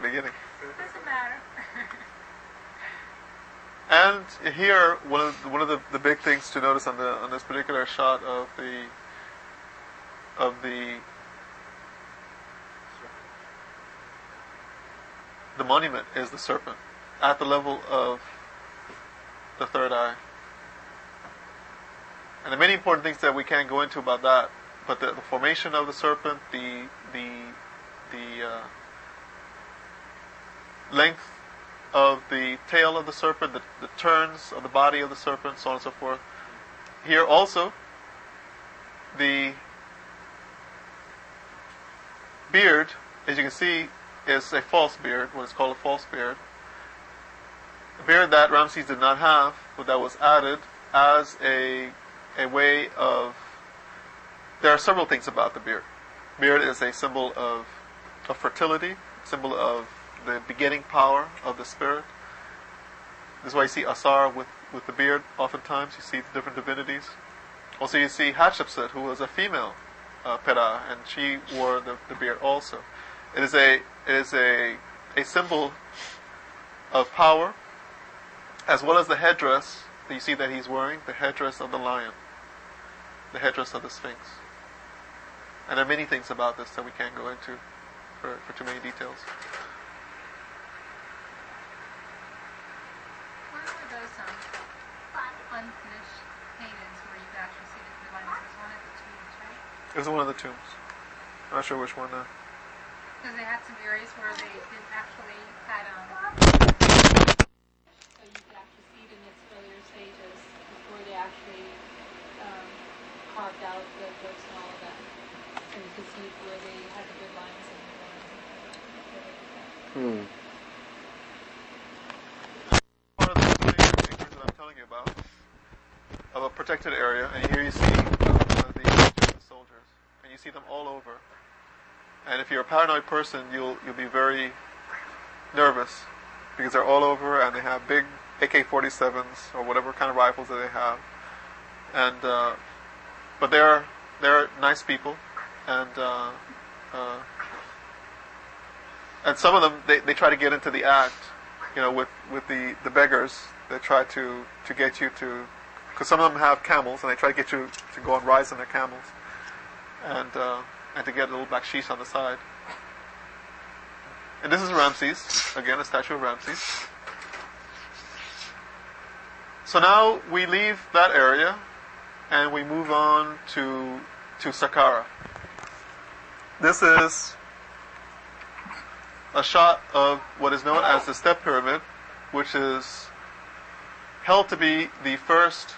beginning. Doesn't matter. And here, one of the big things to notice on this particular shot of the monument is the serpent at the level of the third eye. And there are many important things that we can't go into about that, but the formation of the serpent, the length of the tail of the serpent, the turns of the body of the serpent, so on and so forth. Here also, the beard, as you can see, is a false beard, what is called a false beard. A beard that Ramses did not have, but that was added as a way of... There are several things about the beard. Beard is a symbol of fertility, symbol of the beginning power of the spirit. This is why you see Asar with the beard oftentimes. You see the different divinities. Also you see Hatshepsut, who was a female Pera, and she wore the beard also. It is a symbol of power, as well as the headdress that you see that he's wearing, the headdress of the lion, the headdress of the Sphinx. And there are many things about this that we can't go into for too many details. Where were those unfinished paintings where you could actually see the diviners? It was one of the tombs, right? It was one of the tombs. I'm not sure which one now. Because they had some areas where they didn't actually had so you could actually see it in its earlier stages before they actually carved out the books and all of that. So you could see where they had the good lines and the lines. Part of the pictures that I'm telling you about, of a protected area, and here you see the soldiers, and you see them all over. And if you're a paranoid person, you'll be very nervous because they're all over and they have big AK-47s or whatever kind of rifles that they have. And but they're nice people, and some of them they try to get into the act, with the beggars. They try to get you to, because some of them have camels, and they try to get you to go and rise on their camels, and to get a little bakshish on the side. And this is Ramses, again a statue of Ramses. So now we leave that area and we move on to Saqqara. This is a shot of what is known as the Step Pyramid, which is held to be the first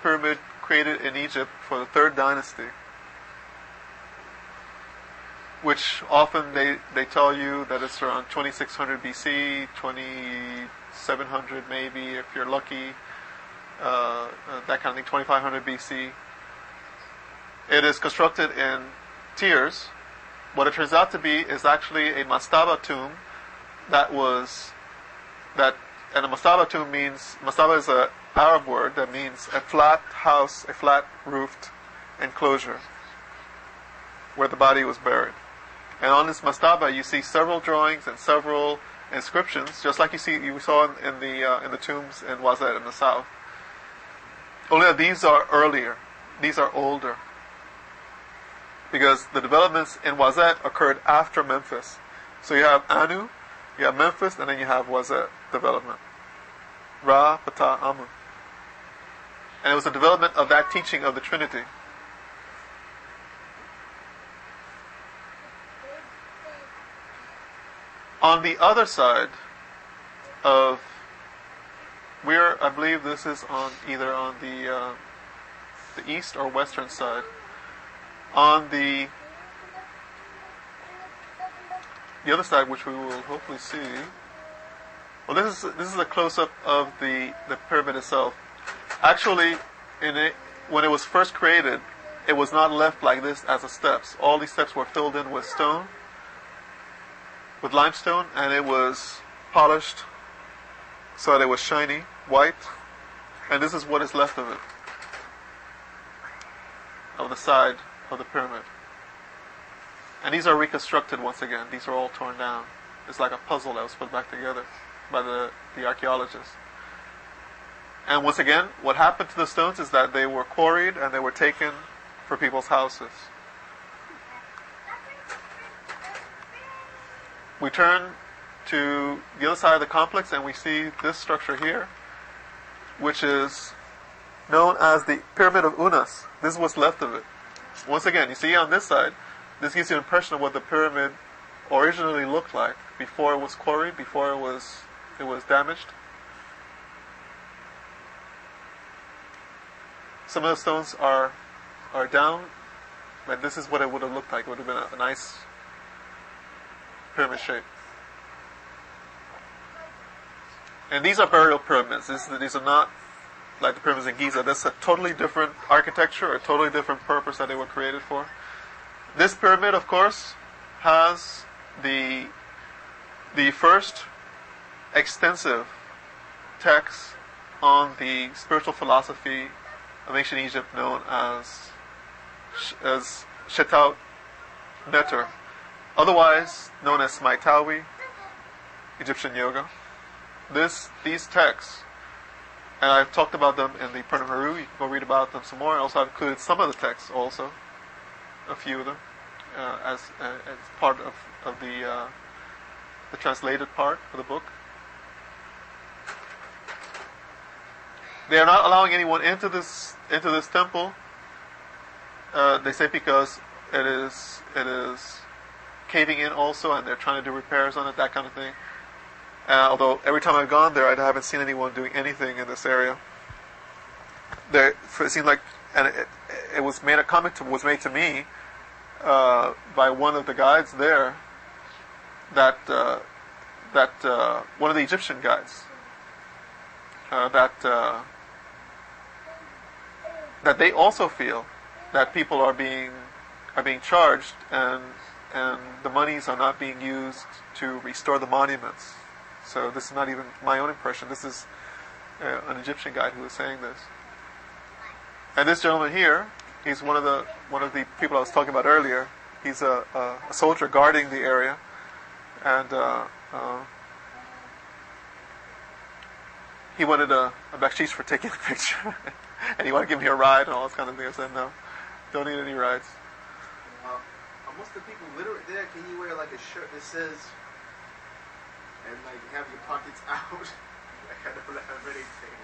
pyramid created in Egypt for the third dynasty, which often they tell you that it's around 2600 BC, 2700 maybe if you're lucky, that kind of thing, 2500 BC. It is constructed in tiers. What it turns out to be is actually a mastaba tomb and a mastaba tomb means, mastaba is an Arab word that means a flat house, a flat roofed enclosure where the body was buried. And on this mastaba, you see several drawings and several inscriptions, just like you saw in the tombs in Wazet in the south. Only that these are earlier, these are older, because the developments in Wazet occurred after Memphis. So you have Anu, you have Memphis, and then you have Wazet development. Ra, Ptah, Amun. And it was the development of that teaching of the Trinity. On the other side of, I believe this is either on the east or western side. On the other side, which we will hopefully see. Well, this is a close-up of the pyramid itself. Actually, when it was first created, it was not left like this as the steps. All these steps were filled in with stone, with limestone, and it was polished so that it was shiny, white, and this is what is left of it, of the side of the pyramid. And these are reconstructed once again. These are all torn down. It's like a puzzle that was put back together by the archaeologists. And once again, what happened to the stones is that they were quarried and they were taken for people's houses. We turn to the other side of the complex and we see this structure here, which is known as the Pyramid of Unas. This is what's left of it. Once again, you see on this side, this gives you an impression of what the pyramid originally looked like before it was quarried, before it was damaged. Some of the stones are down, and this is what it would have looked like. It would have been a nice pyramid shape. And these are burial pyramids. These are not like the pyramids in Giza. That's a totally different architecture, a totally different purpose that they were created for. This pyramid, of course, has the first extensive text on the spiritual philosophy of ancient Egypt known as Shetout Neter, otherwise known as Maitawi, Egyptian Yoga. These texts, and I've talked about them in the Purnam Haru, you can go read about them some more. I also have included some of the texts also, a few of them, as part of the translated part of the book. They are not allowing anyone into this temple. They say because it is caving in also, and they're trying to do repairs on it, that kind of thing. Although every time I've gone there, I haven't seen anyone doing anything in this area. It seemed like, and it was made. A comment was made to me by one of the guides there that one of the Egyptian guides that they also feel that people are being charged and the monies are not being used to restore the monuments. So this is not even my own impression. This is an Egyptian guide who was saying this. And this gentleman here, he's one of the people I was talking about earlier. He's a soldier guarding the area, and he wanted a bakshish for taking the picture, and he wanted to give me a ride and all this kind of thing. I said no, don't need any rides. Are most of the people literate there? Can you wear like a shirt that says, and like have your pockets out? Like I don't have anything.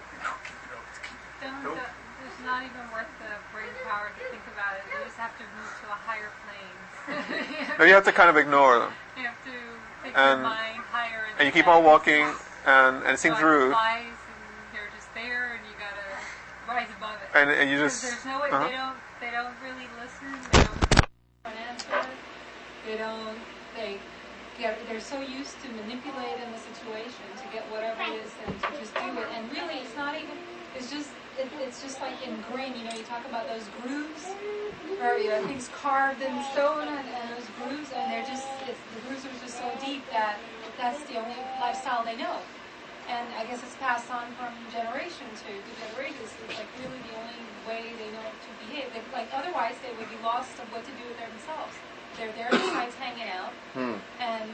It's not even worth the brain power to think about it. You just have to move to a higher plane. No, you have to kind of ignore them. You have to take your mind higher. And you keep on walking, and it seems rude. Flies, and they're just there, and you gotta rise above it. And you just. There's no way they don't really listen. They don't answer. They're so used to manipulating the situation to get whatever it is and to just do it. And really, it's not even. It's just like ingrained. You know, you talk about those grooves, or things carved in stone, and those grooves, and the grooves are just so deep that that's the only lifestyle they know. And I guess it's passed on from generation to generation. It's like really the only way they know to behave. Like otherwise, they would be lost of what to do with themselves. They're there besides hanging out, and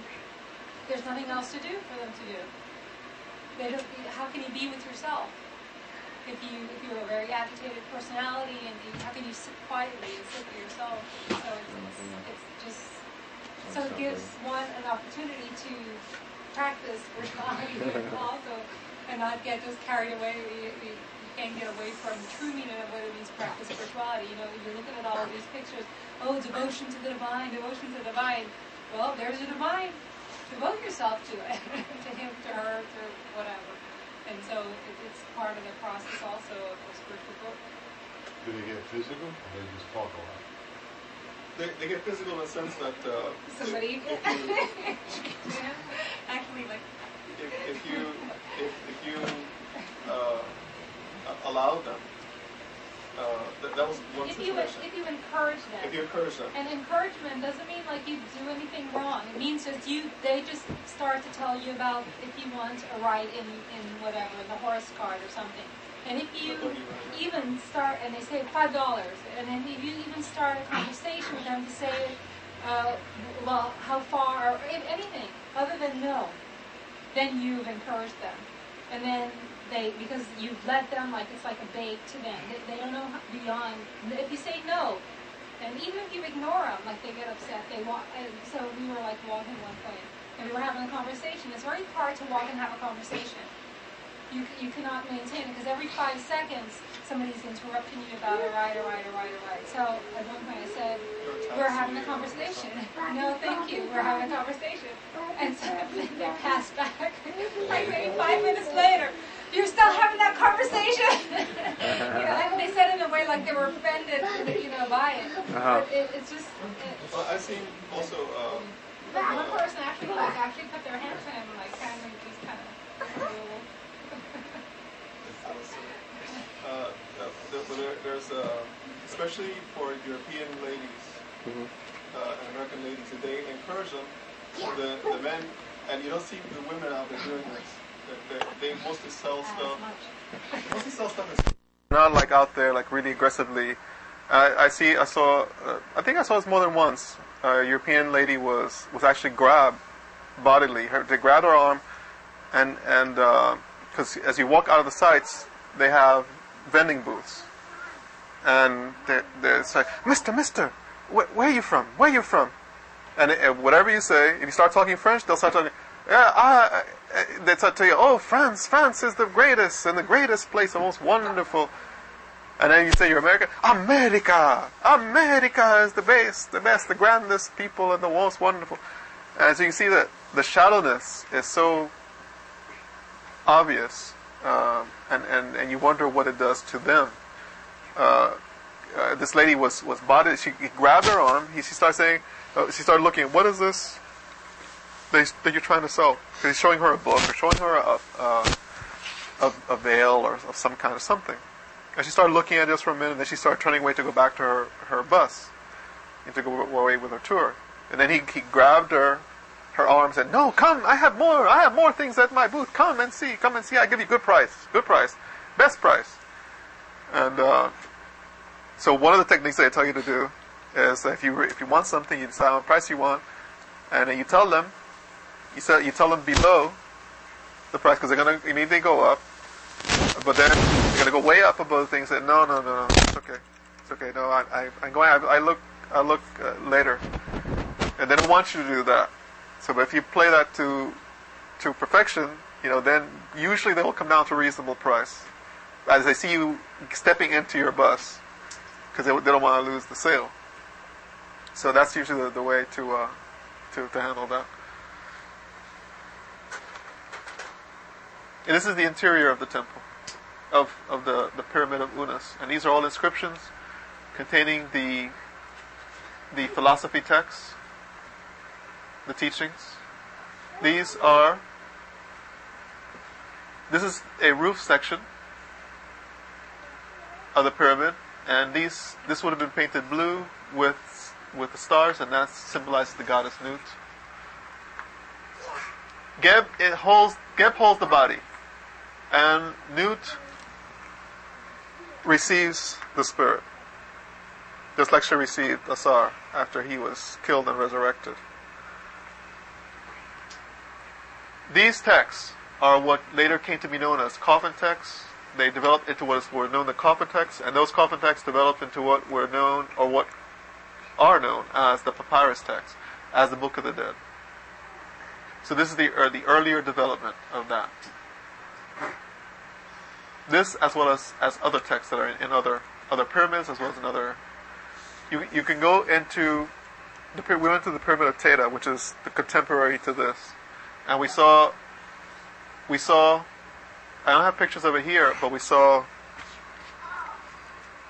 there's nothing else to do for them to do. How can you be with yourself? If you're a very agitated personality, and how can you sit quietly and sit with yourself? So it's just so it gives one an opportunity to practice spirituality also, and not get just carried away. You can't get away from the true meaning of what it means to practice spirituality. You know, you're looking at all of these pictures. Oh, devotion to the divine, devotion to the divine. Well, there's a divine. Devote yourself to it, to him, to her, to whatever. And so it's part of the process also of a spiritual book. Do they get physical, or they just talk a lot? They get physical in the sense that Somebody actually like if you allow them, that was one situation. If you encourage them. If you encourage them. And encouragement doesn't mean like you do anything wrong. It means that they just start to tell you about if you want a ride in whatever, the horse cart or something. And if you even start, and they say $5, and then if you even start a conversation with them to say, well, how far, or if anything, other than no, then you've encouraged them. And then because you've led them like it's like a bait to them. They don't know beyond. If you say no, and even if you ignore them, like they get upset, they walk. So we were like walking one point, and we were having a conversation. It's very hard to walk and have a conversation. You cannot maintain it because every 5 seconds somebody's interrupting you about a ride. So at one point I said, we're having a conversation. No, thank you, we're having a conversation. And so they passed back, like maybe 5 minutes later, you're still having that conversation. And they said in a way like they were offended, by it. But it's just. Well, I've seen also. One person actually put their hands on him and like kind of just kind of. There's especially for European ladies and American ladies, they encourage them. The men, and you don't see the women out there doing this. They mostly sell stuff. Not like out there, like really aggressively. I think I saw this more than once. A European lady was actually grabbed bodily. They grabbed her arm, and because as you walk out of the sites, they have vending booths, and it's like, Mister, where are you from? Where are you from? And whatever you say, if you start talking French, they'll start talking. They start to you, oh, France is the greatest and the greatest place, the most wonderful. And then you say you're American. America is the best, the grandest people and the most wonderful. And so you see that the shallowness is so obvious, and you wonder what it does to them. This lady was bodied. She grabbed her arm. She started looking. What is this that you're trying to sell? Because he's showing her a book or showing her a veil or of some kind of something. And she started looking at it just for a minute, and then she started turning away to go back to her bus and to go away with her tour. And then he grabbed her arm and said, "No, come, I have more things at my booth. Come and see, I give you good price, best price." And so one of the techniques they tell you to do is if you want something, you decide on the price you want, and then you tell them below the price because they're going to immediately go up. But then you're going to go way up above things and say, no, it's okay. No, I'm going. I look later, and they don't want you to do that. So, but if you play that to perfection, then usually they will come down to a reasonable price as they see you stepping into your bus because they don't want to lose the sale. So that's usually the way to handle that. And this is the interior of the temple. Of the pyramid of Unas, and these are all inscriptions containing the philosophy texts, the teachings. This is a roof section of the pyramid, and this would have been painted blue with the stars, and that symbolizes the goddess Nut. Geb holds the body, and Nut receives the spirit, just like she received Asar after he was killed and resurrected. These texts are what later came to be known as coffin texts. They developed into what were known as coffin texts, and those coffin texts developed into what are known as the papyrus texts, as the Book of the Dead. So this is the earlier development of that. This, as well as other texts that are in other pyramids, as well as in other. You can go into we went to the pyramid of Teta, which is the contemporary to this, and we saw. I don't have pictures of it here, but we saw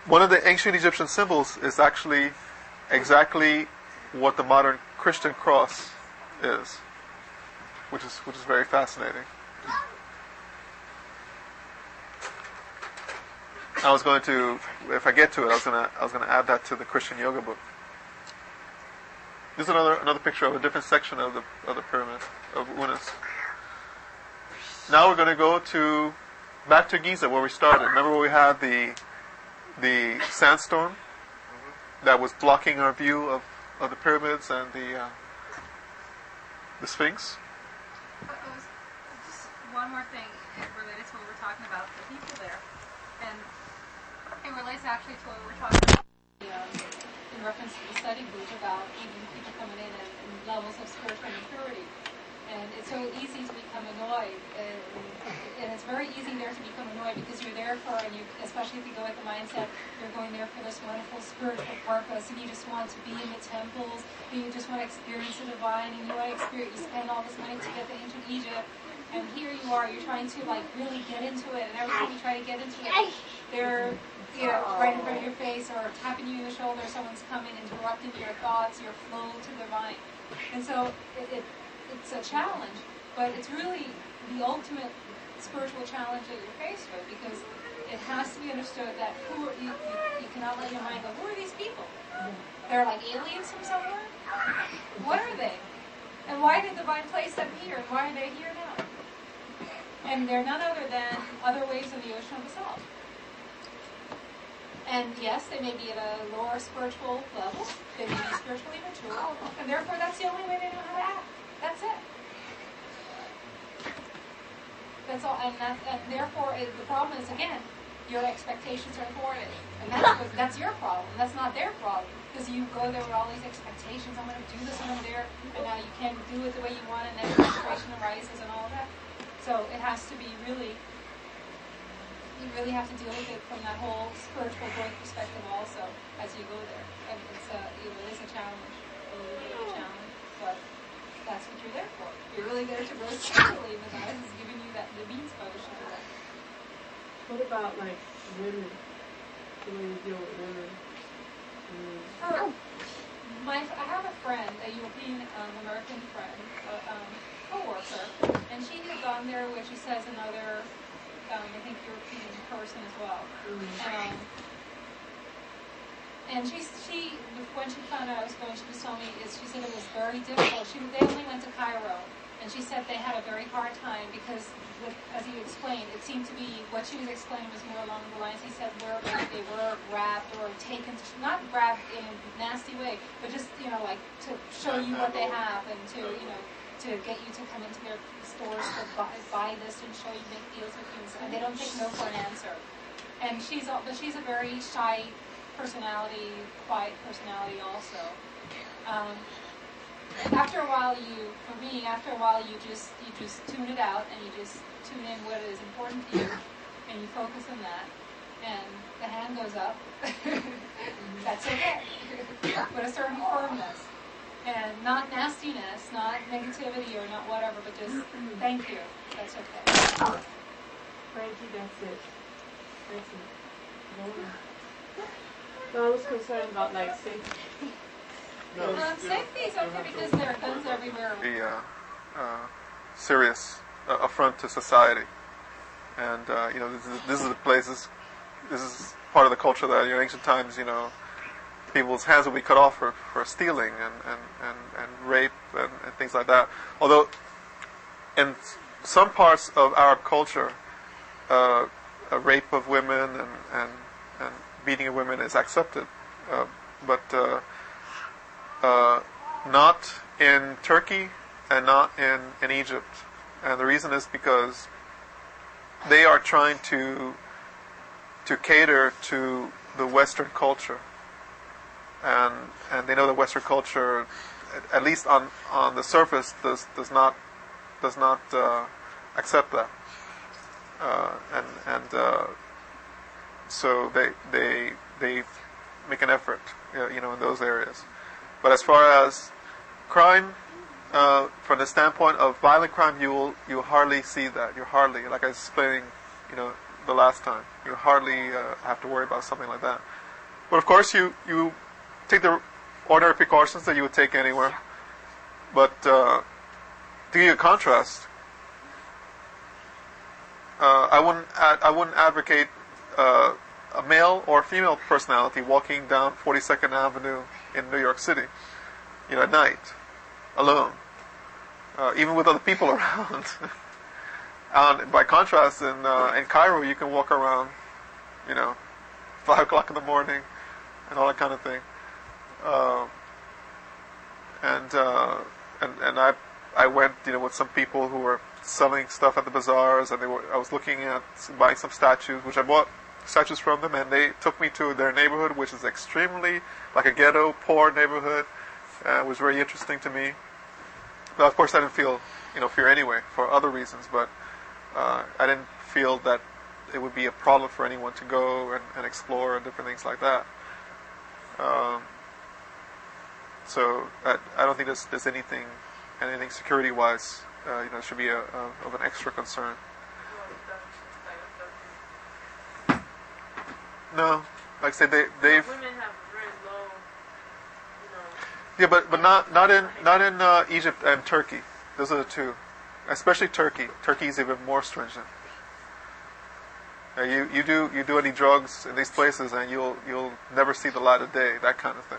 one of the ancient Egyptian symbols is actually exactly what the modern Christian cross is, which is very fascinating. I was going to, if I get to it, I was going to add that to the Christian yoga book. This is another picture of a different section of the pyramid of Unas. Now we're going to go back to Giza where we started. Remember where we had the sandstorm that was blocking our view the pyramids and the Sphinx. Just one more thing related to what we're talking about, the people there. And it relates actually to what we were talking about in reference to the study group about even people coming in and levels of spiritual maturity. And it's so easy to become annoyed. And it's very easy there to become annoyed because you're there for, and you, especially if you go with the mindset, you're going there for this wonderful spiritual purpose, and you just want to be in the temples, and you just want to experience the divine, and you want to experience, you spend all this money to get to ancient Egypt, and here you are, you're trying to like really get into it, and every time you try to get into it, they're right in front of your face, or tapping you in the shoulder, someone's coming, interrupting your thoughts, your flow to the divine. And so it's a challenge, but it's really the ultimate spiritual challenge that you're faced with, because it has to be understood that you cannot let your mind go, who are these people? They're like aliens from somewhere? What are they? And why did the divine place them here? And why are they here now? And they're none other than other waves of the ocean of the self. And yes, they may be at a lower spiritual level, they may be spiritually mature, and therefore that's the only way they know how to act. That's it. That's all, and therefore the problem is, again, your expectations are thwarted, and that's your problem. That's not their problem, because you go there with all these expectations. I'm going to do this and I'm there, and now you can't do it the way you want, and then frustration arises and all that. So it has to be really, you really have to deal with it from that whole spiritual growth perspective also as you go there. And it's it is a challenge, a little bit of a challenge, but that's what you're there for. You're really there to grow spiritually, but God is giving you the means by which to do that. What about like women? The way you deal with women? I have a friend, a European American friend, co-worker, and she had gone there with, she says, another, I think, European person as well. And she when she found out I was going, she just told me, she said it was very difficult. They only went to Cairo, and she said they had a very hard time because, as you explained, it seemed to be, what she was explaining was more along the lines, he said, where they were grabbed or taken, not grabbed in a nasty way, but just, like to show you what they have and to get you to come into their stores to buy this and show you, make deals with you, and they don't take no for an answer. And she's a very shy personality, quiet personality also. After a while, you just tune it out and you just tune in what is important to you, and you focus on that, and the hand goes up. That's okay, with a certain firmness, and not nastiness, not negativity or not whatever, but just thank you. That's okay. Frankie, that's it. That's it. No, I was concerned about like safety. Safety is okay because there are guns everywhere. The serious affront to society, and this is the places. This is part of the culture that in ancient times, people's hands would be cut off for stealing and rape and things like that. Although in some parts of Arab culture, a rape of women and beating of women is accepted, but not in Turkey and not in Egypt. And the reason is because they are trying to cater to the Western culture, and they know that Western culture, at least on the surface, does not accept that, so they make an effort, in those areas. But as far as crime, from the standpoint of violent crime, you hardly see that. You hardly, like I was explaining, the last time, you hardly have to worry about something like that. But of course, you take the ordinary precautions that you would take anywhere. But to give you a contrast, I wouldn't advocate a male or female personality walking down 42nd Avenue in New York City, at night, alone, even with other people around. And by contrast, in Cairo, you can walk around, 5 o'clock in the morning, and all that kind of thing. and I went, with some people who were selling stuff at the bazaars, and I was looking at buying some statues, which I bought statues from them, and they took me to their neighborhood, which is extremely like a ghetto, poor neighborhood. It was very interesting to me. But of course, I didn't feel, fear anyway for other reasons. But I didn't feel that it would be a problem for anyone to go and explore and different things like that. So I don't think there's anything security-wise, should be of an extra concern. No, like I said, they've. Women have very low, Yeah, but not in Egypt and Turkey. Those are the two, especially Turkey. Turkey is even more stringent. You do any drugs in these places, and you'll never see the light of day. That kind of thing.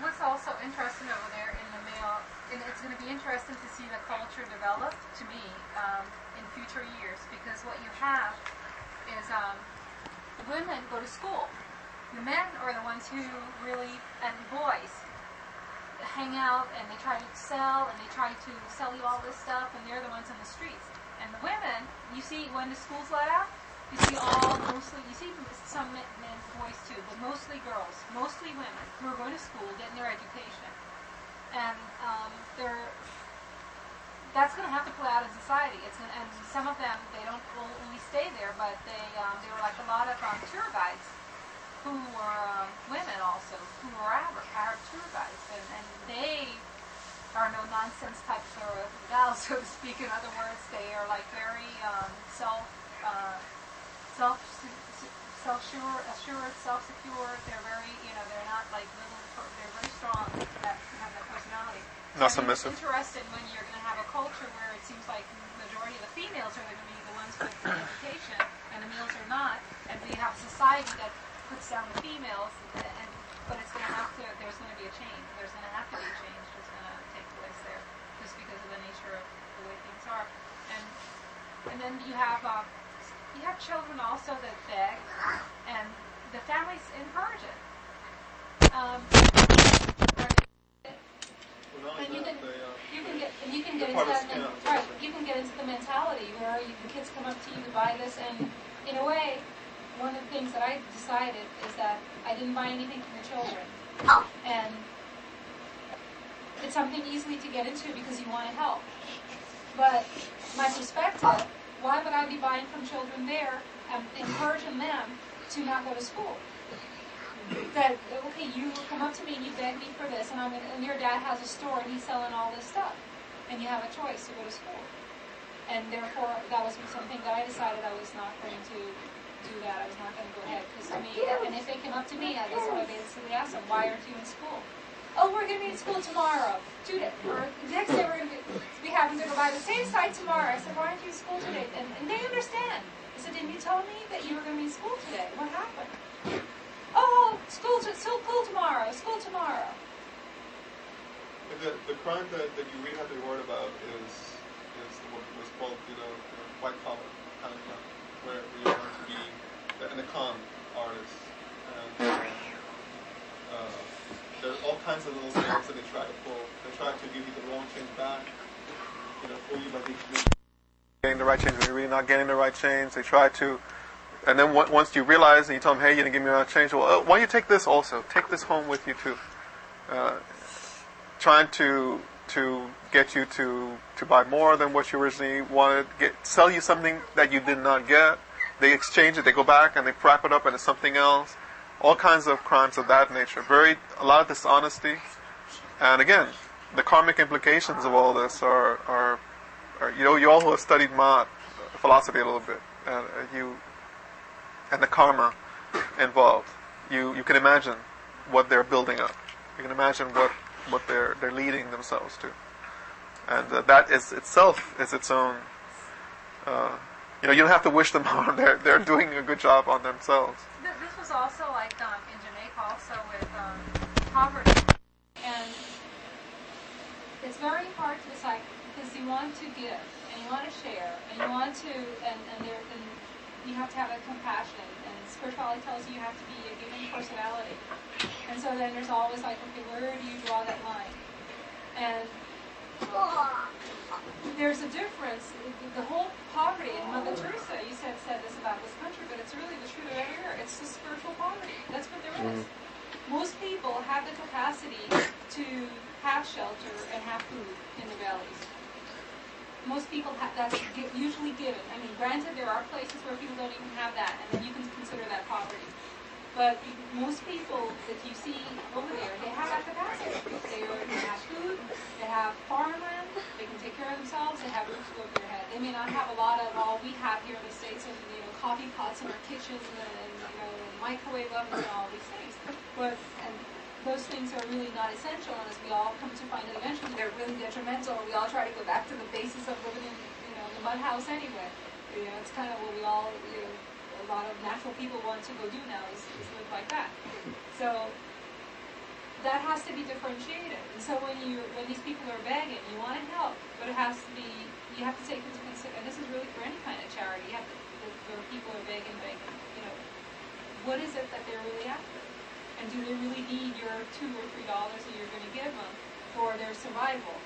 What's also interesting over there in the male, and it's going to be interesting to see the culture develop to me in future years, because what you have is the women go to school. The men are the ones who really, and boys, hang out and they try to sell and they try to sell you all this stuff, and they're the ones on the streets. And the women, you see when the schools let out, you see some men, boys too, but mostly girls, mostly women who are going to school, getting their education. And that's going to have to play out in society. And some of them, they don't only stay there, but they were like a lot of tour guides who were women also, who were Arab tour guides. And they are no nonsense types of gals, so to speak. In other words, they are like very self-assured, self-secure. They're very, they're not like little. They're very strong. That have that personality. Not submissive. It's interesting when you're going to have a culture where it seems like the majority of the females are going to be the ones with the education, and the males are not, and we have a society that puts down the females, but it's going to have to. There's going to be a change. There's going to have to be a change that's going to take place there, just because of the nature of the way things are, and then you have children also that beg, and the families encourage it. And you can get into that right. You can get into the mentality where the kids come up to you to buy this, and in a way, one of the things that I decided is that I didn't buy anything for the children, and it's something easily to get into because you want to help. But my perspective, why would I be buying from children there and encouraging them to not go to school? That, okay, you come up to me and you beg me for this, and your dad has a store and he's selling all this stuff, and you have a choice to go to school. And therefore, that was something that I decided I was not going to do that. I was not going to go ahead, because to me, and if they came up to me, that's what I basically asked them, why aren't you in school? Oh, we're going to be in school tomorrow. Or the next day we're going to be having to go by the same site tomorrow. I said, why aren't you in school today? And they understand. I said, didn't you tell me that you were going to be in school today? What happened? Oh, school tomorrow. School tomorrow. The crime that you really have to be worried about is what's called, white collar kind of crime, where you're going to be an con artist. And there's all kinds of little things that they try to pull. They try to give you the wrong change back, fool you by getting the right change when you're really not getting the right change. They try to, and then once you realize and you tell them, hey, you didn't give me the right change, well, why don't you take this also? Take this home with you too. Trying to get you to buy more than what you originally wanted, sell you something that you did not get. They exchange it, they go back and they wrap it up and it's something else. All kinds of crimes of that nature. A lot of dishonesty. And again, the karmic implications of all this are you all who have studied Maat philosophy a little bit, and the karma involved. You can imagine what they're building up. You can imagine what they're leading themselves to. And that is itself is its own. You don't have to wish them harm. They're doing a good job on themselves. This was also like in Jamaica, also with poverty, and it's very hard to decide because you want to give and you want to share and you want to and you have to have a compassion, and spirituality tells you have to be a giving personality, and so then there's always like, okay, where do you draw that line? And there's a difference. The whole poverty, and Mother Teresa, you said this about this country, but it's really the truth of everywhere. It's the spiritual poverty. That's what there is. Most people have the capacity to have shelter and have food in their bellies. Most people have, that's usually given. I mean, granted, there are places where people don't even have that, and then you can consider that poverty. But most people that you see over there, they have that capacity. They have food, they have farmland, they can take care of themselves, they have roofs over their head. They may not have a lot of all we have here in the States, and coffee pots in our kitchens, and microwave ovens and all these things. But those things are really not essential, and as we all come to find that eventually, they're really detrimental. We all try to go back to the basis of living in the mud house anyway. It's kind of what we all a lot of natural people want to go do now is live like that. So that has to be differentiated. And so when these people are begging, you want to help, but it has to be, you have to take into consideration, and this is really for any kind of charity, you have to, where people are begging, what is it that they're really after? And do they really need your $2 or $3 that you're going to give them for their survival?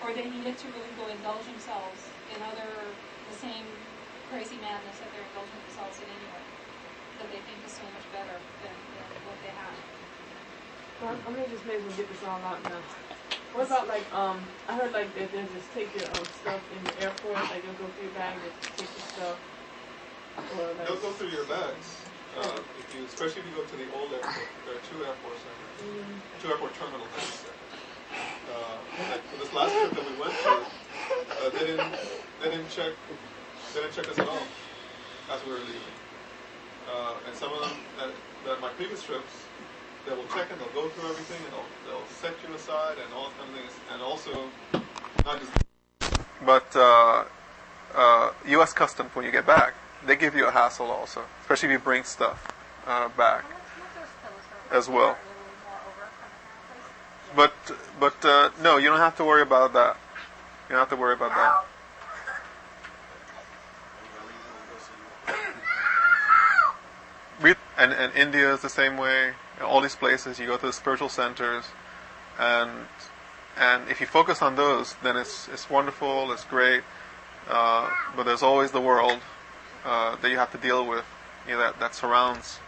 Or they need it to really go indulge themselves in the same crazy madness that they're indulging themselves in anyway, that they think is so much better than what they have. Well, I'm gonna just may as well get this all out now. What about I heard that they just take your stuff in the airport, like they'll go through your bag, they take your stuff. Or they'll go through your bags. Especially if you go to the old airport, there are 2 airports there. 2 airport terminals. Like for this last trip that we went to, they didn't check us at all as we were leaving. And some of them, that my previous trips, they will check and they'll go through everything and they'll set you aside and all kinds of things. And also, not just, but U.S. Customs, when you get back, they give you a hassle also, especially if you bring stuff back as well. But no, you don't have to worry about that. You don't have to worry about that. And India is the same way. All these places, you go to the spiritual centers, and if you focus on those, then it's wonderful, it's great. But there's always the world that you have to deal with, that surrounds,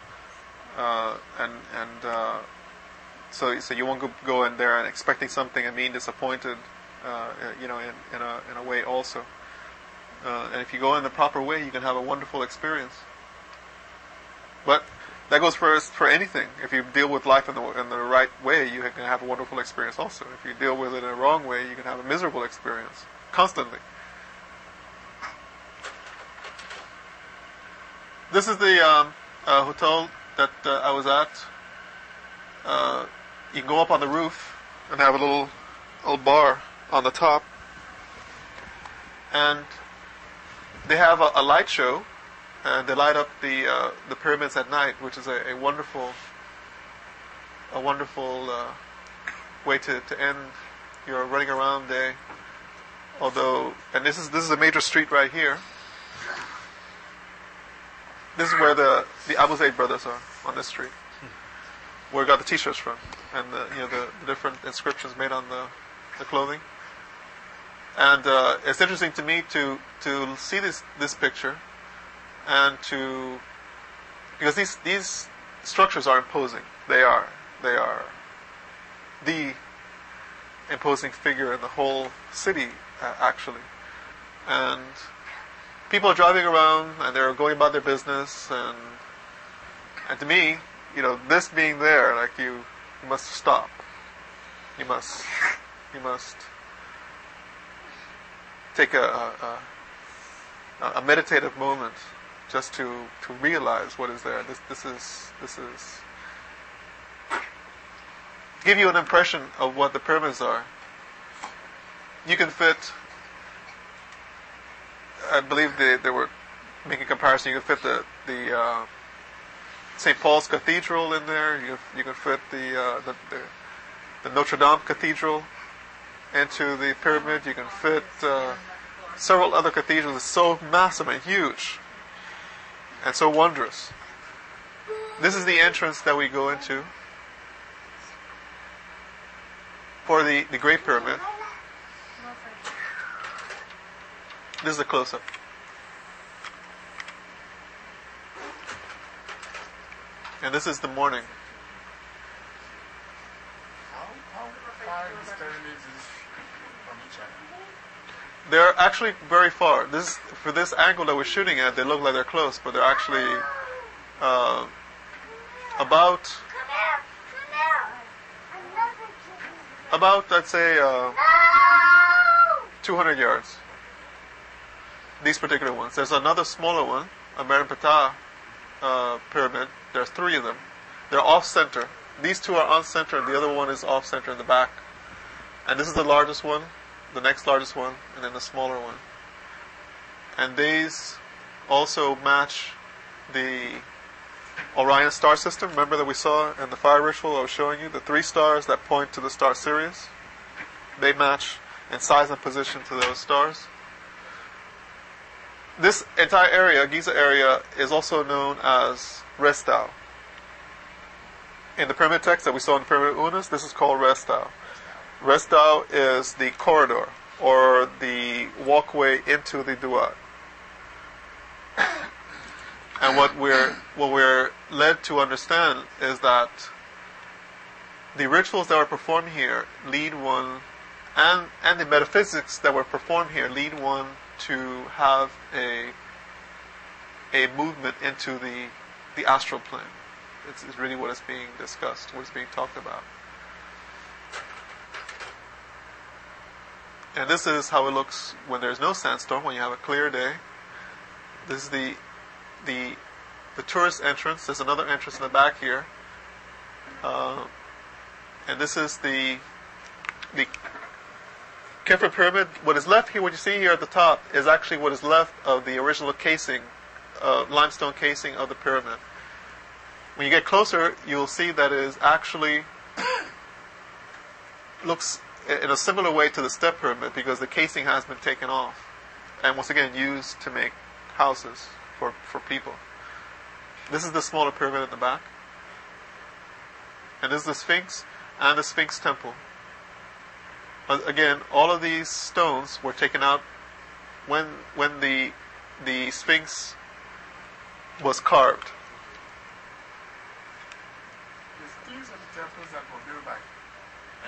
so you won't go in there and expecting something and being disappointed, in a way also. And if you go in the proper way, you can have a wonderful experience. But that goes for anything. If you deal with life in the right way, you can have a wonderful experience also. If you deal with it in a wrong way, you can have a miserable experience constantly. This is the hotel that I was at. You can go up on the roof and have a little bar on the top, and they have a light show. And they light up the pyramids at night, which is a wonderful way to end your running around day. Although, and this is a major street right here. This is where the Abu Zayd brothers are, on this street, where we got the T-shirts from, and the different inscriptions made on the clothing. And it's interesting to me to see this picture. And because these structures are imposing. They are the imposing figure in the whole city, actually. And people are driving around and they're going about their business. And to me, this being there, like you must stop. You must take a meditative moment. Just to realize what is there. This is give you an impression of what the pyramids are. You can fit. I believe they were making a comparison. You can fit the St. Paul's Cathedral in there. You can fit the Notre Dame Cathedral into the pyramid. You can fit several other cathedrals. It's so massive and huge. And so wondrous. This is the entrance that we go into. for the Great Pyramid. This is a close-up. And this is the morning. How far these pyramids is from each other? They're actually very far. For this angle that we're shooting at, they look like they're close, but they're actually about, I'd say, 200 yards. These particular ones. There's another smaller one, a Merenptah pyramid. There's 3 of them. They're off-center. These 2 are on-center, and the other one is off-center in the back. And this is the largest one, the next largest one, and then the smaller one. And these also match the Orion star system. Remember that we saw in the fire ritual I was showing you? The 3 stars that point to the star Sirius. They match in size and position to those stars. This entire area, Giza area, is also known as Restau. In the pyramid text that we saw in the Pyramid of Unas, this is called Restau. Restau is the corridor, or the walkway into the Duat. And what we're led to understand is that the rituals that were performed here lead one, and the metaphysics that were performed here lead one to have a movement into the astral plane. It's really what is being discussed, what is being talked about. And this is how it looks when there's no sandstorm, when you have a clear day. This is the tourist entrance. There's another entrance in the back here. And this is the Khafre pyramid. What is left here, what you see here at the top, is actually what is left of the original casing, limestone casing of the pyramid. When you get closer, you'll see that it is actually looks in a similar way to the step pyramid, because the casing has been taken off and once again used to make houses for people. This is the smaller pyramid in the back. And this is the Sphinx and the Sphinx temple. Again, all of these stones were taken out when the Sphinx was carved. These are the temples that were built by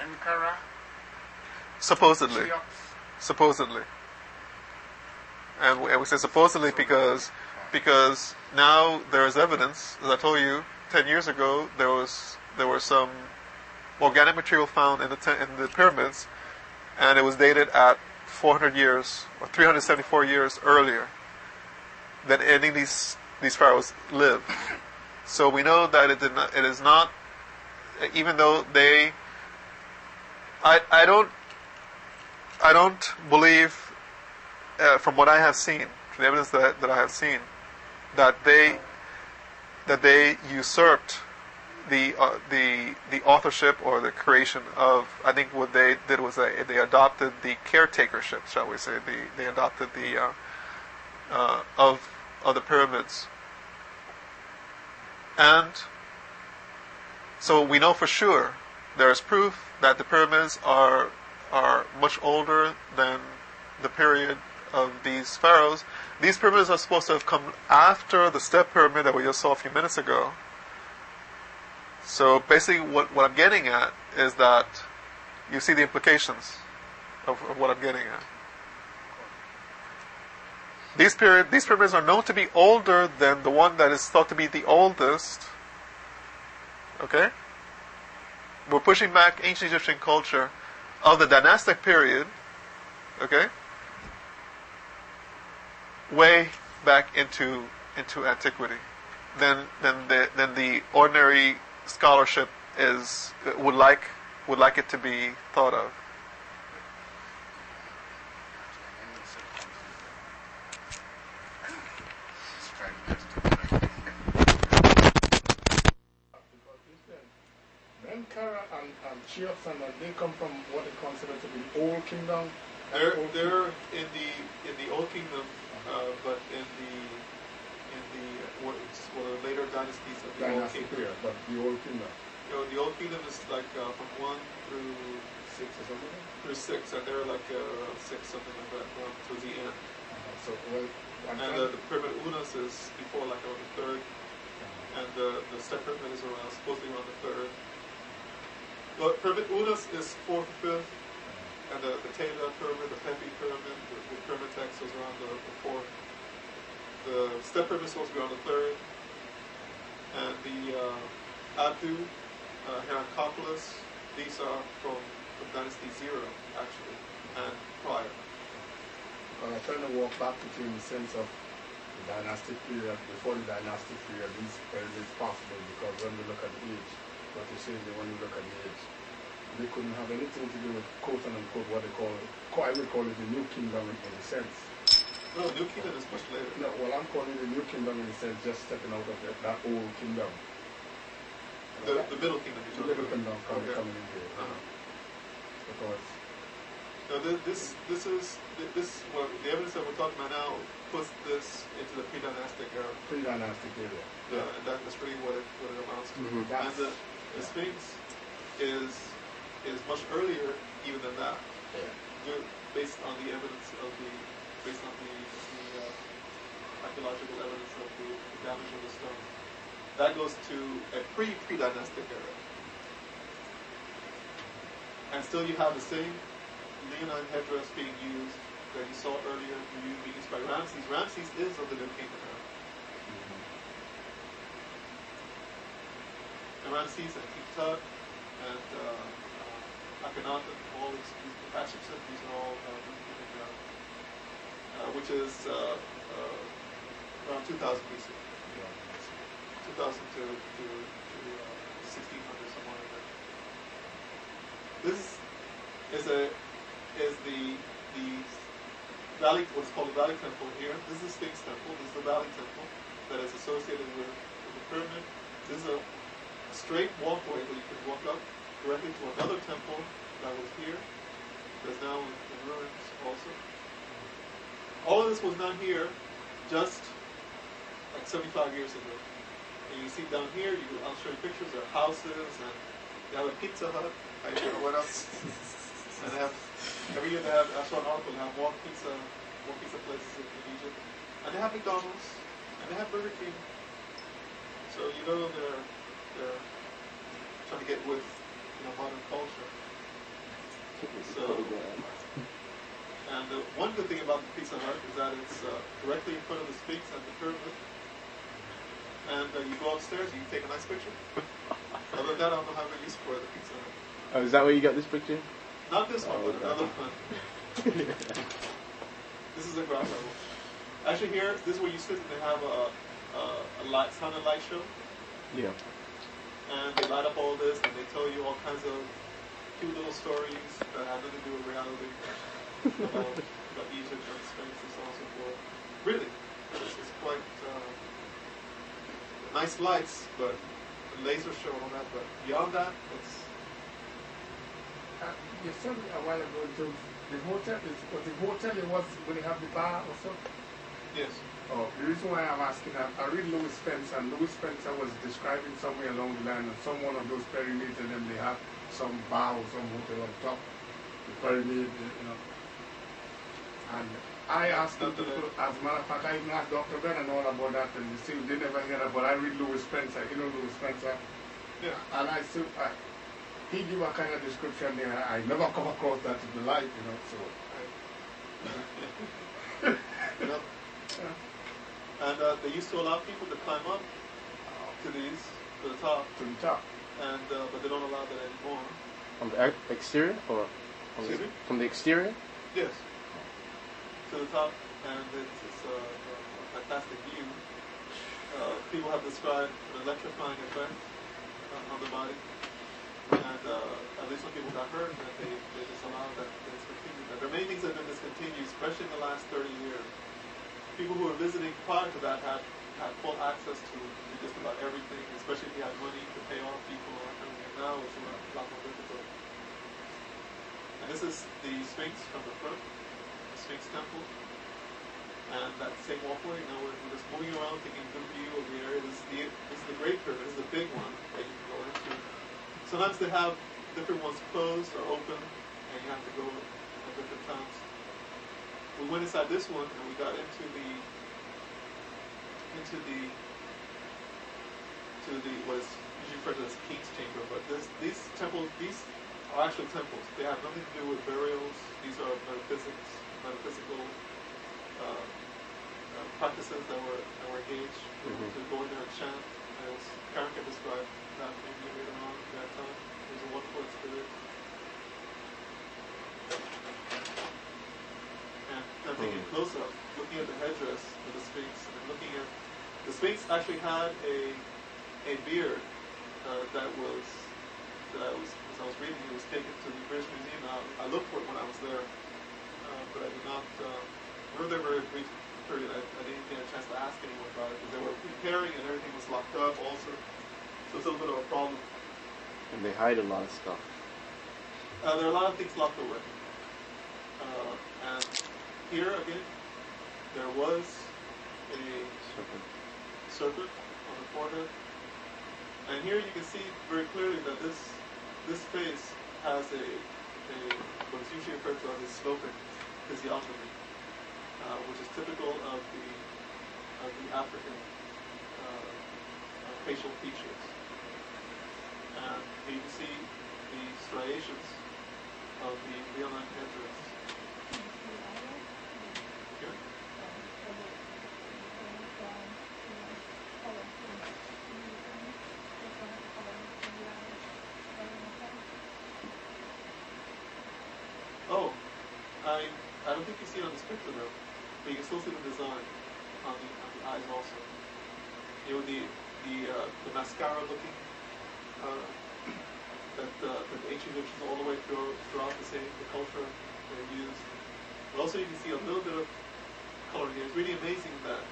Ankara. Supposedly. Cheops. Supposedly. And we say supposedly because now there is evidence. As I told you, 10 years ago, there was some organic material found in the pyramids, and it was dated at 400 years or 374 years earlier than any of these pharaohs lived. So we know that it is not, even though they, I don't believe, from what I have seen, from the evidence that I have seen, that they usurped the authorship or the creation of. I think what they did was they adopted the caretakership, shall we say? They adopted the of the pyramids, and so we know for sure there is proof that the pyramids are much older than the period of these pharaohs. These pyramids are supposed to have come after the step pyramid that we just saw a few minutes ago. So basically what I'm getting at is that you see the implications of what I'm getting at. These pyramids are known to be older than the one that is thought to be the oldest. Okay? We're pushing back ancient Egyptian culture of the dynastic period, okay, way back into antiquity. Then the ordinary scholarship would like it to be thought of. Ankara and Cheops, and they come from what they consider to be the Old Kingdom. They're in the Old Kingdom, but in what are later dynasties of the Old Kingdom. Period, but the Old Kingdom. The Old Kingdom is like from 1 through 6 or something? There's 6, and they're like 6, something like that, towards the end. So, well, And the pyramid unus is before, like around the 3rd, and the step pyramid is around, supposedly around the 3rd. But pyramid unus is 4th or 5th, and the Tela pyramid, the Pepi pyramid, the pyramid text was around the 4th. The step pyramid is supposed to be around the 3rd, and the Abdu, Heracopoulos, these are from Dynasty 0, actually, and prior. I'm trying to walk back with you in the sense of the dynastic period, before the dynastic period, these pyramids possible because when we look at the age, what you say is that when you look at the age, they couldn't have anything to do with quote and unquote what they call, I would call it the new kingdom in a sense. No, New Kingdom is much later. No, well, I'm calling it the new kingdom in a sense, just stepping out of that old kingdom. The Middle Kingdom. The Middle Kingdom coming in here. Because no, this well, the evidence that we're talking about now puts this into the pre-dynastic era. Pre-dynastic era. Yeah, and that's really what it amounts to. Mm-hmm. And the Sphinx is much earlier even than that. Yeah. Based on the evidence of the archaeological evidence of the damage of the stone. That goes to a pre-dynastic era. And still you have the same leonine headdress being used that you saw earlier, being used by Ramses. Ramses is of the New Kingdom era. And Ramses and Tut and Akhenaten, all these Hatshepsut, these are all New Kingdom era. Which is around 2000 BC. 2000 to 1600, somewhere like that. This is the valley, what's called the Valley Temple here. This is the Sphinx Temple. This is the Valley Temple that is associated with the pyramid. This is a straight walkway where you can walk up directly to another temple that was here. That's now in ruins also. All of this was done here just like 75 years ago. And you see down here, I'll show you pictures, there are houses, and they have a Pizza Hut. I don't know what else. And they have, every year they have, I saw an article, they have more pizza places in Egypt. And they have McDonald's, and they have Burger King. So you know they're trying to get with modern culture. So, and one good thing about the Pizza Hut is that it's directly in front of the Sphinx and the pyramid. And you go upstairs, you can take a nice picture. Other than that, I don't know how to use for the Pizza Hut. Oh, is that where you got this picture? Not this one, but another one. This is the ground level. Actually, here, this is where you sit. They have a sound and light show. Yeah. And they light up all this, and they tell you all kinds of cute little stories that have nothing to do with reality about Egypt and Sphinx and so on and so forth. Really, it's quite nice lights, but a laser show and all that. But beyond that, it's. You said a while ago to the hotel. Was the hotel it was when they have the bar or something? Yes. Oh, the reason why I'm asking that, I read Louis Spencer, and Louis Spencer was describing somewhere along the line, and some one of those pyramids, and then they have some bar or some hotel on top, the pyramid, And I asked them to, as a matter of fact, I even asked Dr. Ben and all about that, and they never hear that, but I read Louis Spencer, Louis Spencer. Yeah. And he gave a kind of description there, I never come across that in my life, so. And they used to allow people to climb up to the top. To the top. And but they don't allow that anymore. From the exterior, or from the exterior? Yes. To the top, and it's a fantastic view. People have described an electrifying effect on the body, and at least when people got hurt, that they disallowed that, they discontinued that. There are many things that have been discontinued, especially in the last 30 years. People who were visiting prior to that had full access to just about everything, especially if you had money to pay off people or that kind of thing. Now it's a lot more difficult. And this is the Sphinx from the front, the Sphinx Temple. And that same walkway, we're just moving around, taking a good view of the area. This is the Great Pyramid. This is the big one that you can go into. Sometimes they have different ones closed or open. and you have to go at different times. We went inside this one, and we got into the what is usually referred to as King's Chamber, but these temples, these are actual temples. They have nothing to do with burials. These are metaphysical practices that were engaged. To go in there and chant, as Karen can describe that maybe later on at that time. It was a wonderful experience. And I'm taking close up, looking at the headdress of the Sphinx, and looking at the Sphinx actually had a beard that was, as I was reading, it was taken to the British Museum. I looked for it when I was there, but I did not. We were there very brief period. I didn't get a chance to ask anyone about it because they were repairing and everything was locked up also. So it's a little bit of a problem. And they hide a lot of stuff. There are a lot of things locked away. And here again, there was a serpent on the forehead. And here you can see very clearly that this face has what is usually referred to as a sloping physiognomy, which is typical of the African facial features. And you can see the striations of the Leonine headdress. Here. Oh, I don't think you see it on this picture though, but you can still see the design on the eyes also. You know, the mascara looking that the ancient Egyptians all the way throughout the culture they used. But also you can see a little bit of color here. It's really amazing that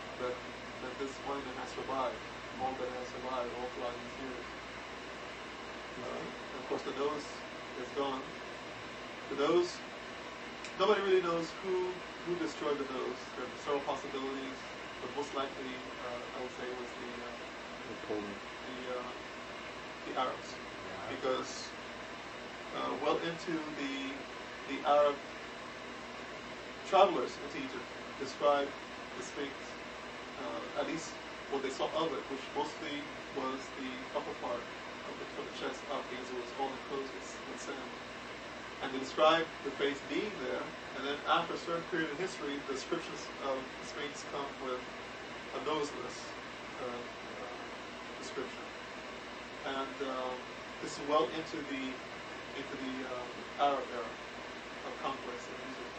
this monument has survived, all that has survived all throughout these years. And of course the nose is gone. The nose, nobody really knows who destroyed the nose. There are several possibilities, but most likely I would say was the Arabs, because well into the Arab travelers into Egypt described the Sphinx, at least what they saw of it, which mostly was the upper part from the chest up, because it was all enclosed with sand. And they described the face being there, and then after a certain period in history, the descriptions of the Sphinx come with a noseless description. And this is well into the Arab era of conquest in Egypt.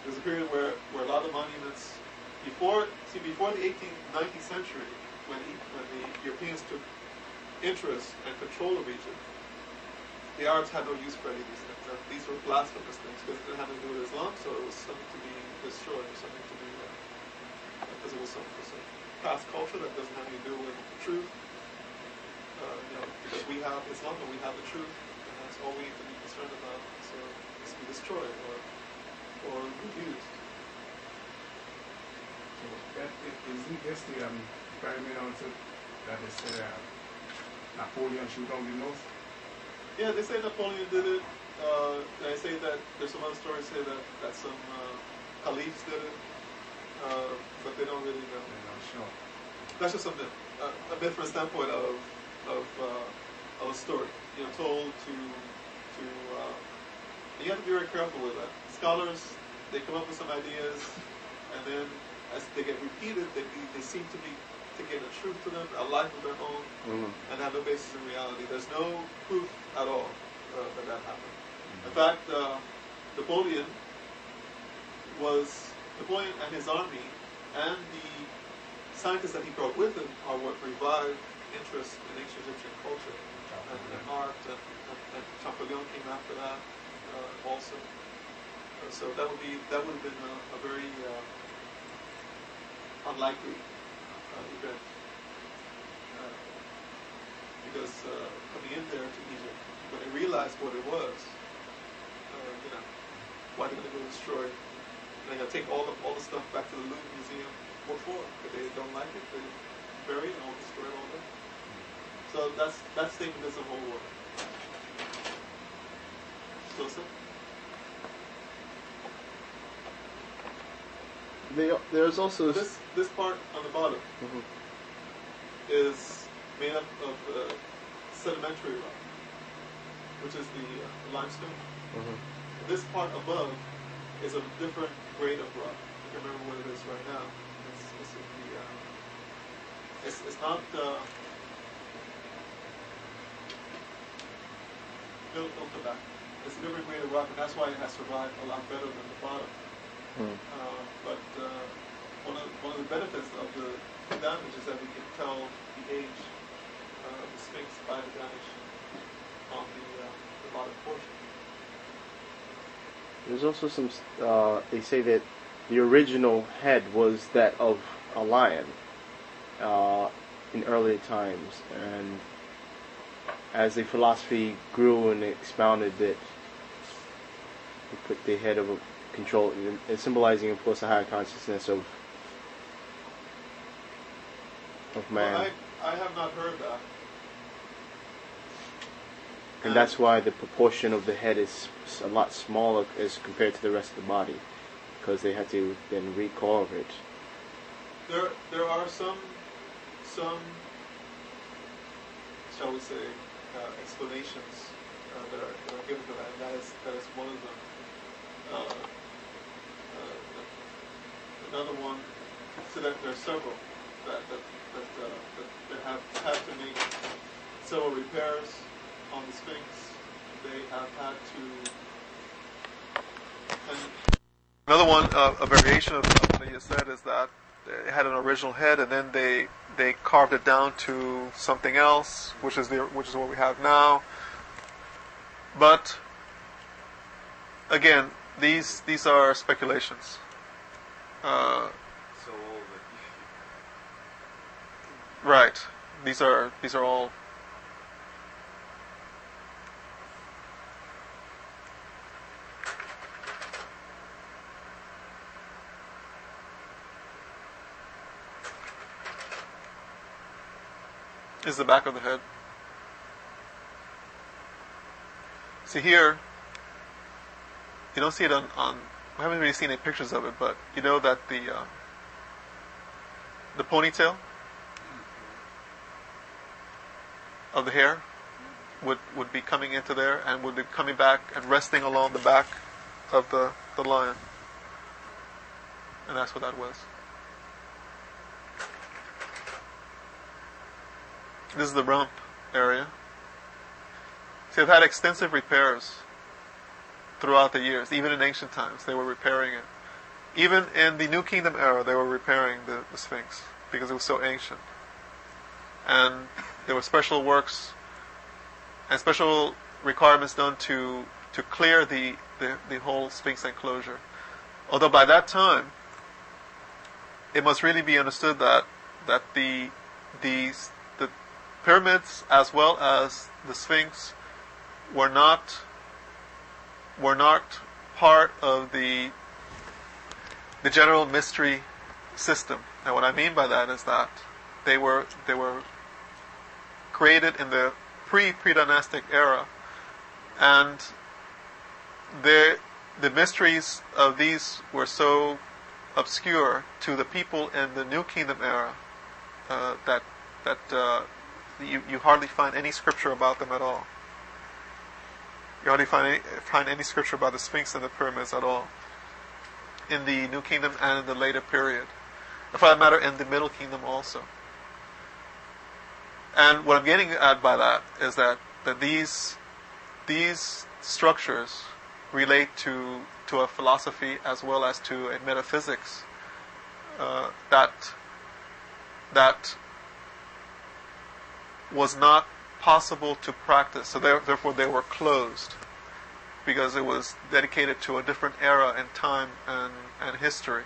There's a period where a lot of monuments, before the 19th century, when the Europeans took interest and control of Egypt, the Arabs had no use for any of these things. And these were blasphemous things because it didn't have anything to do with Islam, so it was something to be destroyed, something to be, because it was some past culture that doesn't have anything to do with the truth. Because we have Islam and we have the truth, and that's all we need to be concerned about. So it's to be destroyed or refused. So isn't this the pyramid also that they say Napoleon shoot down the nose? Yeah, they say Napoleon did it. They say that there's some other stories say that some caliphs did it, but they don't really know. They're not sure. That's just a myth from a standpoint of a story, told to you have to be very careful with that. Scholars, they come up with some ideas, and then as they get repeated, they seem to gain a truth to them, a life of their own, and have no basis in reality. There's no proof at all that happened. In fact, Napoleon and his army and the scientists that he brought with him are what revived interest in ancient Egyptian culture and art, and Champollion came after that also. So that would have been a very unlikely event, because coming in there to Egypt, when they realized what it was, why they're going to go destroy it? They're going to take all the stuff back to the Louvre Museum. What for? If they don't like it, they bury it and all destroy it all there. So that statement doesn't hold water. Joseph? There's also This part on the bottom Mhm. is made up of sedimentary rock, which is the limestone. Mhm. This part above is a different grade of rock. I can't remember what it is right now. It's not it'll come back. It's a different grade of rock, and that's why it has survived a lot better than the bottom. Mm. But one of the benefits of the damage is that we can tell the age of the Sphinx by the damage on the bottom portion. There's also some. They say that the original head was that of a lion in earlier times, and as the philosophy grew and expounded, that they put the head of a control, symbolizing, of course, a higher consciousness of man. Well, I have not heard that. And that's why the proportion of the head is a lot smaller as compared to the rest of the body, because they had to then recarve it. There are some shall we say explanations that are given to that, and that is one of them. Another one, so that there are several that have had to make several repairs on the Sphinx. They have had to. And another one, a variation of what you said, is that it had an original head, and then they carved it down to something else, which is what we have now. But again, these are speculations. So old that Right. These are all. Is the back of the head. See here, you don't see it on I haven't really seen any pictures of it, but you know that the ponytail of the hair would be coming into there and would be coming back and resting along the back of the lion. And that's what that was. This is the rump area. See, they've had extensive repairs throughout the years. Even in ancient times, they were repairing it. Even in the New Kingdom era, they were repairing the Sphinx because it was so ancient. And there were special works and special requirements done to clear the whole Sphinx enclosure. Although by that time, it must really be understood that the pyramids as well as the Sphinx were not part of the general mystery system. And what I mean by that is that they were created in the pre-dynastic era, and the mysteries of these were so obscure to the people in the New Kingdom era that you hardly find any scripture about them at all. You hardly find any scripture about the Sphinx and the pyramids at all in the New Kingdom and in the later period. For that matter, in the Middle Kingdom also. And what I'm getting at by that is that these structures relate to a philosophy as well as to a metaphysics that was not possible to practice. So therefore they were closed because it was dedicated to a different era in time and history.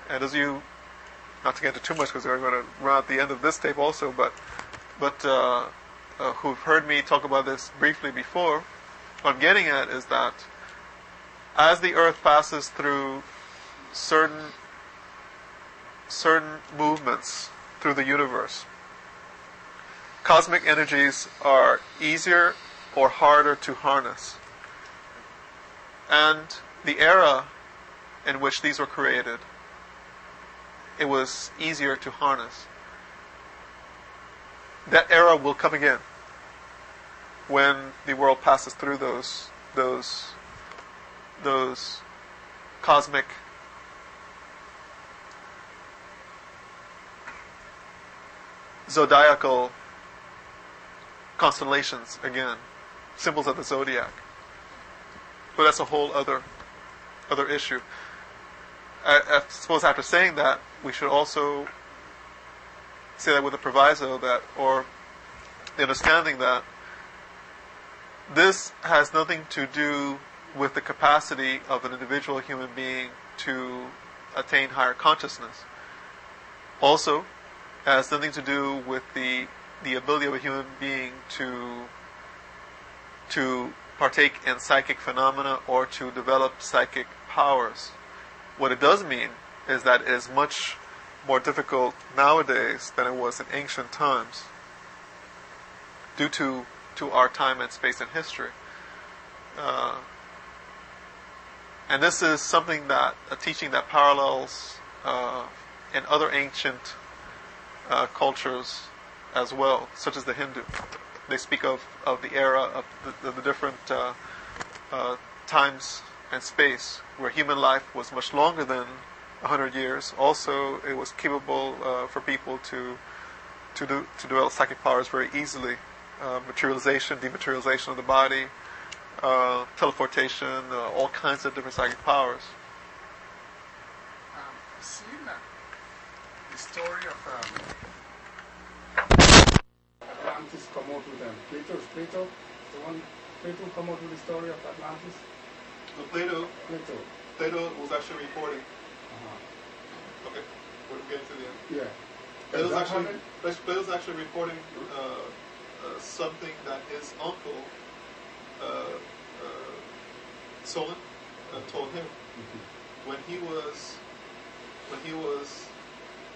And as you, not to get into too much because we're going to run out the end of this tape also, but who've heard me talk about this briefly before, what I'm getting at is that as the earth passes through certain movements through the universe, cosmic energies are easier or harder to harness. and the era in which these were created, it was easier to harness. That era will come again when the world passes through those cosmic zodiacal constellations again, symbols of the zodiac. But that's a whole other issue. I suppose after saying that, we should also say that with a proviso that, or the understanding that this has nothing to do with the capacity of an individual human being to attain higher consciousness. Also, has nothing to do with the ability of a human being to partake in psychic phenomena or to develop psychic powers. What it does mean is that it is much more difficult nowadays than it was in ancient times due to our time and space and history. And this is something that, a teaching that parallels in other ancient cultures as well, such as the Hindu. They speak of the era of the different times and space where human life was much longer than 100 years. Also, it was capable for people to develop psychic powers very easily. Materialization, dematerialization of the body, teleportation, all kinds of different psychic powers. Seeing the story of Atlantis come out with them. Plato, the one Plato come out with the story of Atlantis. So Plato was actually reporting. Okay, we're getting to the end. Yeah. Plato's actually reporting something that his uncle Solon told him when he was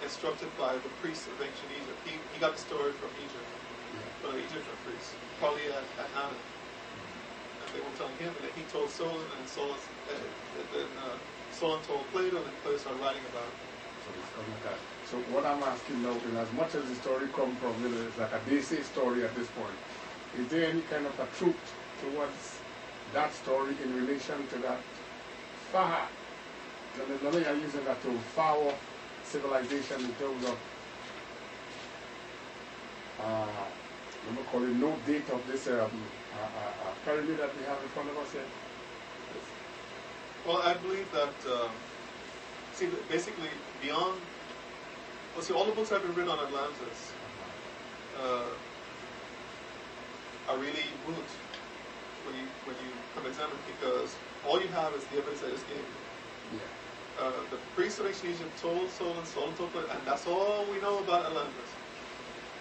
instructed by the priests of ancient Egypt. He got the story from Egypt, from the Egyptian priests, probably at Ammon. And they were telling him, and then he told Solon, and then Solon told Plato, and then Plato started writing about it. So it's coming like that. So what I'm asking now, in as much as the story come from, it's like a basic story at this point, is there any kind of a truth towards that story in relation to that far? Another you're using that to far civilization in terms of let me call it no date of this pyramid that we have in front of us here. Well, I believe that basically beyond. Well, see, all the books that have been written on Atlantis are really moot when you come to examine it, because all you have is the evidence I just gave you. Yeah. The priests of ancient Egypt told Solon told Plato, and that's all we know about Atlantis.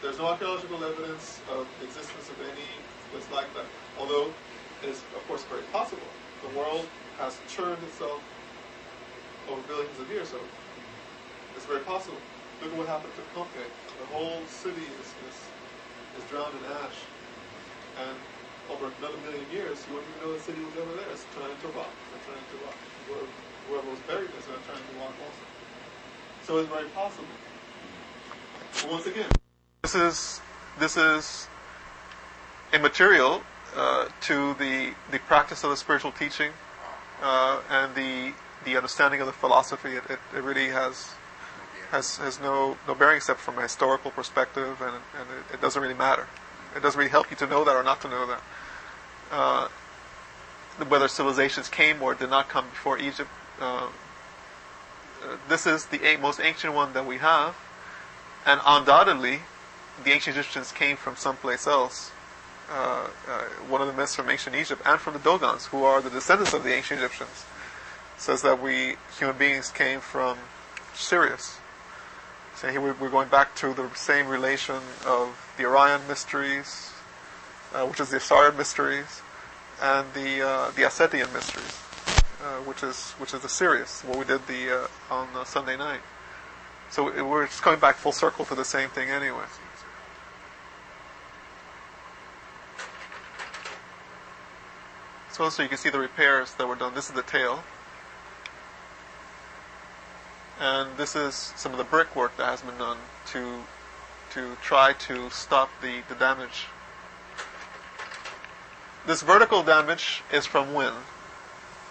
There's no archaeological evidence of the existence of any place like that. Although it is, of course, very possible. The world has churned itself over billions of years, so it's very possible. Look at what happened to Pompeii. The whole city is drowned in ash. And over another million years, you wouldn't even know the city was ever there. It's turned into rock. It's turned into rock. Whoever was buried there, so it's turned into rock also. So it's very possible. But once again, this is immaterial to the practice of the spiritual teaching and the understanding of the philosophy. It really has no bearing except from a historical perspective, and it doesn't really matter. It doesn't really help you to know that or not to know that. Whether civilizations came or did not come before Egypt, this is the most ancient one that we have, and undoubtedly the ancient Egyptians came from someplace else. One of the myths from ancient Egypt and from the Dogons, who are the descendants of the ancient Egyptians, says that we human beings came from Sirius. So here we're going back to the same relation of the Orion mysteries, which is the Asarian mysteries, and the Ascetian mysteries, which is the Sirius, what we did on Sunday night. So we're just coming back full circle to the same thing anyway. So also you can see the repairs that were done. This is the tail. And this is some of the brickwork that has been done to try to stop the damage. This vertical damage is from wind.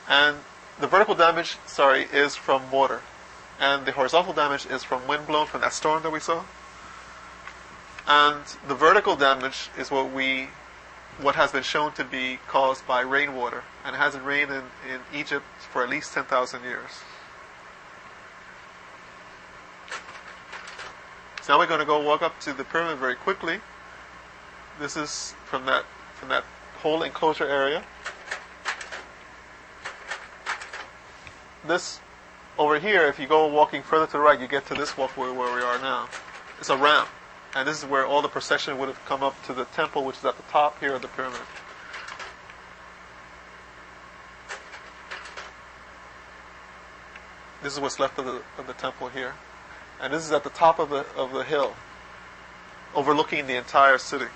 And the vertical damage, is from water. And the horizontal damage is from wind blown from that storm that we saw. And the vertical damage is what has been shown to be caused by rainwater. And it hasn't rained in Egypt for at least 10,000 years. So now we're going to go walk up to the pyramid very quickly. This is from that whole enclosure area. This over here, if you go walking further to the right, you get to this walkway where we are now. It's a ramp. And this is where all the procession would have come up to the temple, which is at the top here of the pyramid. This is what's left of the temple here. And this is at the top of the hill, overlooking the entire city.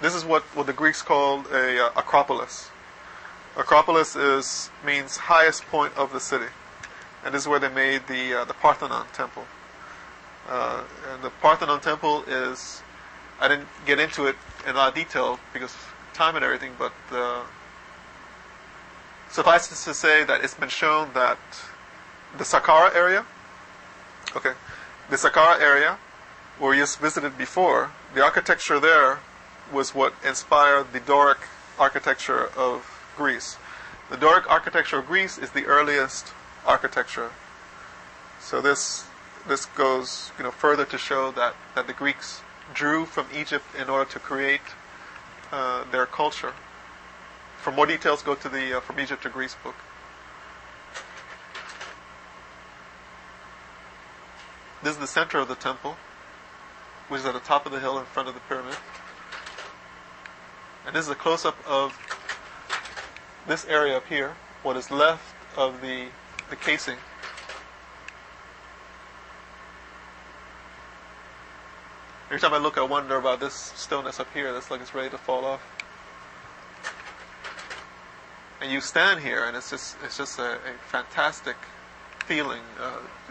This is what the Greeks called a acropolis. Acropolis means highest point of the city. And this is where they made the Parthenon temple. And the Parthenon temple is, I didn't get into it in a lot of detail because of time and everything, but suffice it to say that it's been shown that the Saqqara area, where we just visited before, the architecture there was what inspired the Doric architecture of Greece. The Doric architecture of Greece is the earliest architecture. So this goes further to show that the Greeks drew from Egypt in order to create their culture. For more details, go to the From Egypt to Greece book. This is the center of the temple, which is at the top of the hill in front of the pyramid. And this is a close-up of this area up here, what is left of the casing. Every time I look, I wonder about this stone that's up here. That's like it's ready to fall off. And you stand here, and it's just a fantastic feeling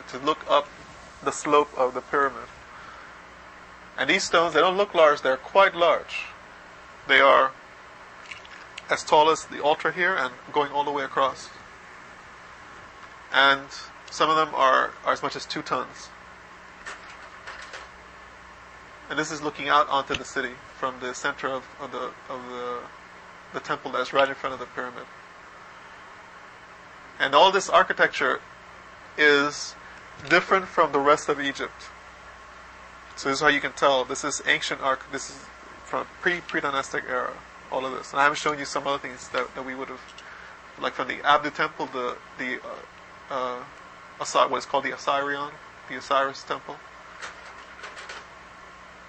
to look up the slope of the pyramid. And these stones, they don't look large. They're quite large. They are as tall as the altar here and going all the way across. And some of them are as much as 2 tons. And this is looking out onto the city from the center of the temple that's right in front of the pyramid. And all this architecture is different from the rest of Egypt. So this is how you can tell. This is ancient this is from pre-dynastic era, all of this. And I haven't shown you some other things that we would have, like from the Abdu temple, what is called the Osirion, the Osiris temple.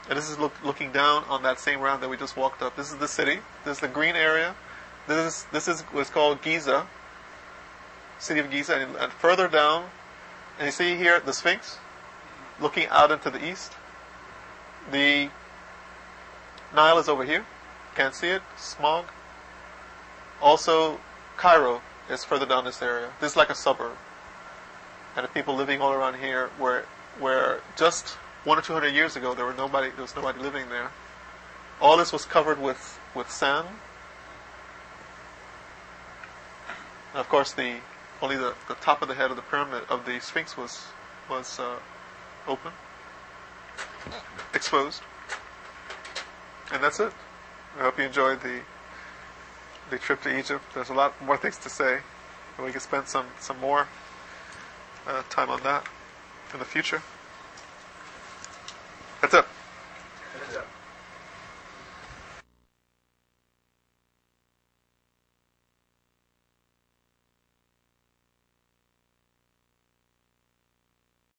And this is looking down on that same round that we just walked up. This is the city. This is the green area. This is what's called Giza, city of Giza. And further down, and you see here the Sphinx, looking out into the east. The Nile is over here. Can't see it. Smog. Also, Cairo is further down this area. This is like a suburb. And the people living all around here where just 100 or 200 years ago there was nobody living there. All this was covered with sand. And of course only the top of the head of the pyramid of the Sphinx was open, exposed. And that's it. I hope you enjoyed the trip to Egypt. There's a lot more things to say, and we can spend some more time on that in the future. That's it.